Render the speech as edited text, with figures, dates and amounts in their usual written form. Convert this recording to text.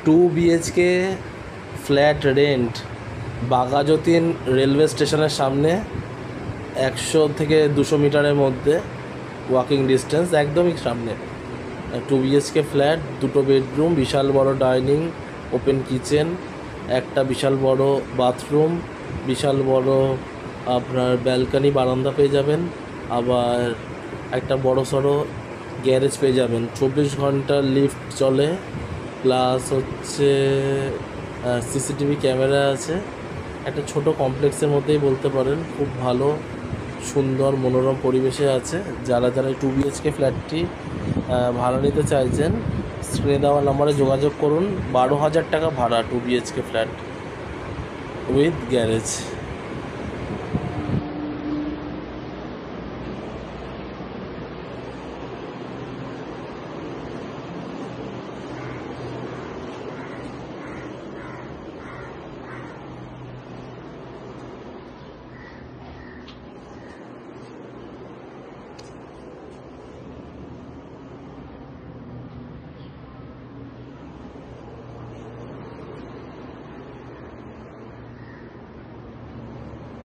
2 BHK flat rent Baghajatin railway স্টেশনের সামনে, 100 থেকে 200 মিটারের মধ্যে ওয়াকিং ডিস্টেন্স, একদমই সামনে। 2 BHK ফ্ল্যাট, 2টো বেডরুম, বিশাল বড় ডাইনিং, ওপেন কিচেন, একটা বিশাল বড় বাথরুম, বিশাল বড় আপনার ব্যালকানি বারান্দা পেয়ে যাবেন, আবার একটা বড় সড়ো গ্যারেজ পেয়ে যাবেন। 24 ঘন্টা লিফট চলে, প্লাস হচ্ছে সিসিটিভি ক্যামেরা আছে। একটা ছোট কমপ্লেক্সের মধ্যেই বলতে পারেন, খুব ভালো সুন্দর মনোরম পরিবেশে আছে। যারা যারা এই 2 BHK ফ্ল্যাটটি ভাড়া নিতে চাইছেন, স্ক্রিনে দেওয়া নম্বরে যোগাযোগ করুন। 12,000 টাকা ভাড়া 2 BHK ফ্ল্যাট উইথ গ্যারেজ।